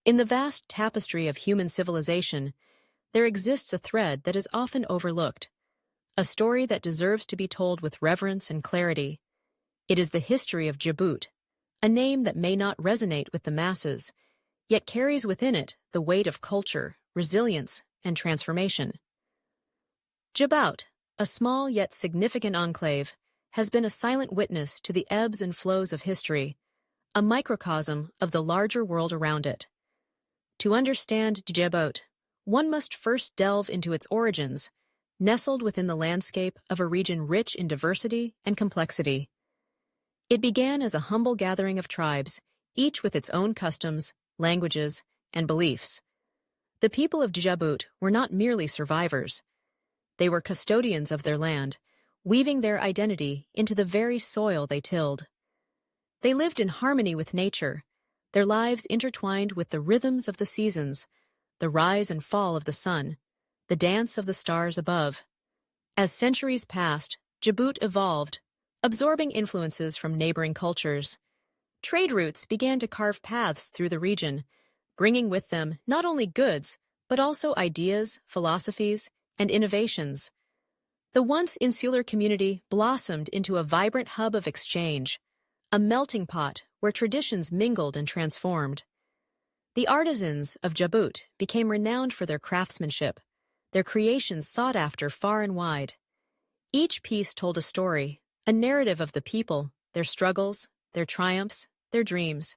In the vast tapestry of human civilization, there exists a thread that is often overlooked, a story that deserves to be told with reverence and clarity. It is the history of Djabout, a name that may not resonate with the masses, yet carries within it the weight of culture, resilience, and transformation. Djabout, a small yet significant enclave, has been a silent witness to the ebbs and flows of history, a microcosm of the larger world around it. To understand Djabout, one must first delve into its origins, nestled within the landscape of a region rich in diversity and complexity. It began as a humble gathering of tribes, each with its own customs, languages, and beliefs. The people of Djabout were not merely survivors. They were custodians of their land, weaving their identity into the very soil they tilled. They lived in harmony with nature, their lives intertwined with the rhythms of the seasons, the rise and fall of the sun, the dance of the stars above. As centuries passed, Djabout evolved, absorbing influences from neighboring cultures. Trade routes began to carve paths through the region, bringing with them not only goods, but also ideas, philosophies, and innovations. The once insular community blossomed into a vibrant hub of exchange, a melting pot where traditions mingled and transformed. The artisans of Djabout became renowned for their craftsmanship, their creations sought after far and wide. Each piece told a story, a narrative of the people, their struggles, their triumphs, their dreams.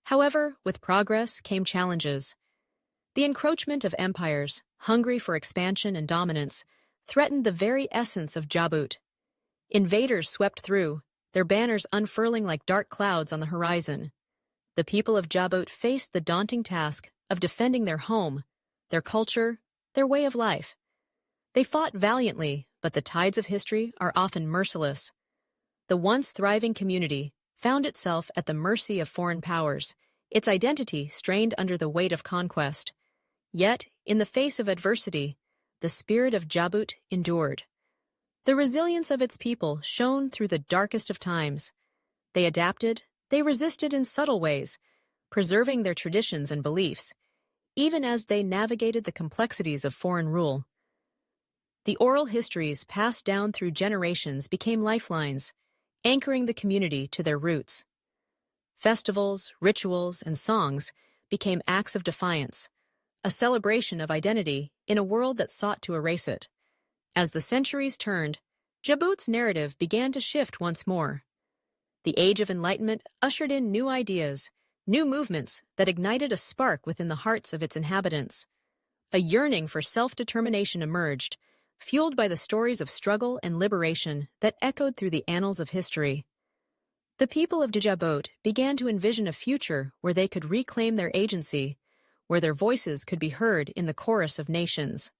However, with progress came challenges. The encroachment of empires, hungry for expansion and dominance, threatened the very essence of Djabout. Invaders swept through, their banners unfurling like dark clouds on the horizon. The people of Djabout faced the daunting task of defending their home, their culture, their way of life. They fought valiantly, but the tides of history are often merciless. The once thriving community found itself at the mercy of foreign powers, its identity strained under the weight of conquest. Yet, in the face of adversity, the spirit of Djabout endured. The resilience of its people shone through the darkest of times. They adapted, they resisted in subtle ways, preserving their traditions and beliefs, even as they navigated the complexities of foreign rule. The oral histories passed down through generations became lifelines, anchoring the community to their roots. Festivals, rituals, and songs became acts of defiance, a celebration of identity in a world that sought to erase it. As the centuries turned, Djabout's narrative began to shift once more. The Age of Enlightenment ushered in new ideas, new movements that ignited a spark within the hearts of its inhabitants. A yearning for self-determination emerged, fueled by the stories of struggle and liberation that echoed through the annals of history. The people of Djabout began to envision a future where they could reclaim their agency, where their voices could be heard in the chorus of nations.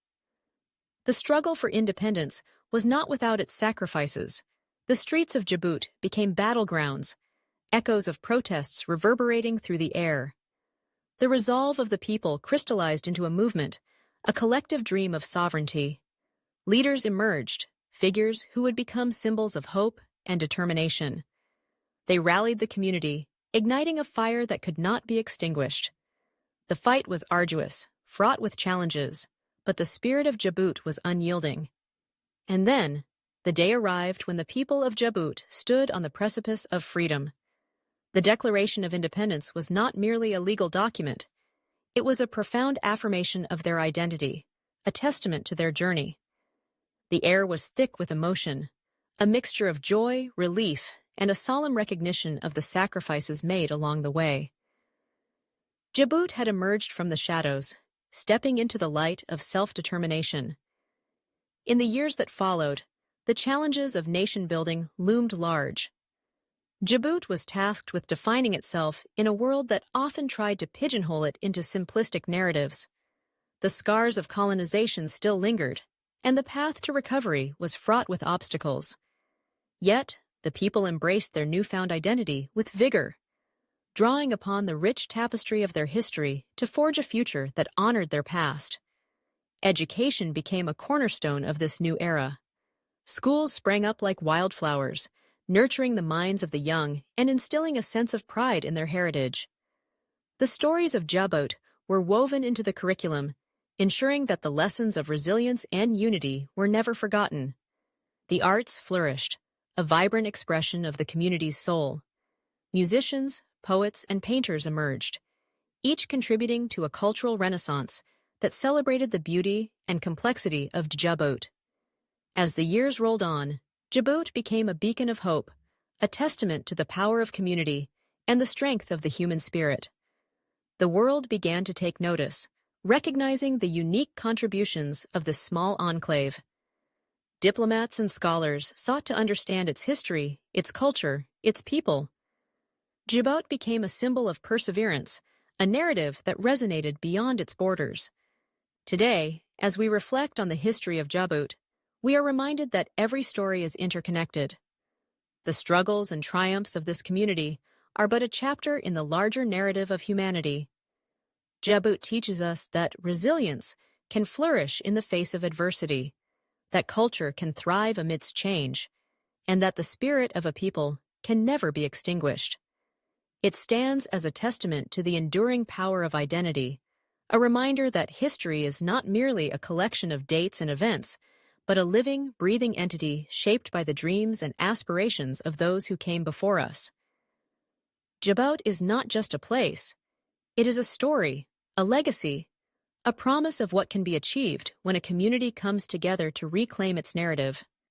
The struggle for independence was not without its sacrifices. The streets of Djabout became battlegrounds, echoes of protests reverberating through the air. The resolve of the people crystallized into a movement, a collective dream of sovereignty. Leaders emerged, figures who would become symbols of hope and determination. They rallied the community, igniting a fire that could not be extinguished. The fight was arduous, fraught with challenges, but the spirit of Djabout was unyielding. And then, the day arrived when the people of Djabout stood on the precipice of freedom. The Declaration of Independence was not merely a legal document. It was a profound affirmation of their identity, a testament to their journey. The air was thick with emotion, a mixture of joy, relief, and a solemn recognition of the sacrifices made along the way. Djabout had emerged from the shadows, stepping into the light of self-determination. In the years that followed, the challenges of nation-building loomed large. Djabout was tasked with defining itself in a world that often tried to pigeonhole it into simplistic narratives. The scars of colonization still lingered, and the path to recovery was fraught with obstacles. Yet, the people embraced their newfound identity with vigor, drawing upon the rich tapestry of their history to forge a future that honored their past. Education became a cornerstone of this new era. Schools sprang up like wildflowers, nurturing the minds of the young and instilling a sense of pride in their heritage. The stories of Djabout were woven into the curriculum, ensuring that the lessons of resilience and unity were never forgotten. The arts flourished, a vibrant expression of the community's soul. Musicians, poets, and painters emerged, each contributing to a cultural renaissance that celebrated the beauty and complexity of Djabout. As the years rolled on, Djabout became a beacon of hope, a testament to the power of community and the strength of the human spirit. The world began to take notice, recognizing the unique contributions of this small enclave. Diplomats and scholars sought to understand its history, its culture, its people. Djabout became a symbol of perseverance, a narrative that resonated beyond its borders. Today, as we reflect on the history of Djabout, we are reminded that every story is interconnected. The struggles and triumphs of this community are but a chapter in the larger narrative of humanity. Djabout teaches us that resilience can flourish in the face of adversity, that culture can thrive amidst change, and that the spirit of a people can never be extinguished. It stands as a testament to the enduring power of identity, a reminder that history is not merely a collection of dates and events, but a living, breathing entity shaped by the dreams and aspirations of those who came before us. Djabout is not just a place. It is a story, a legacy, a promise of what can be achieved when a community comes together to reclaim its narrative.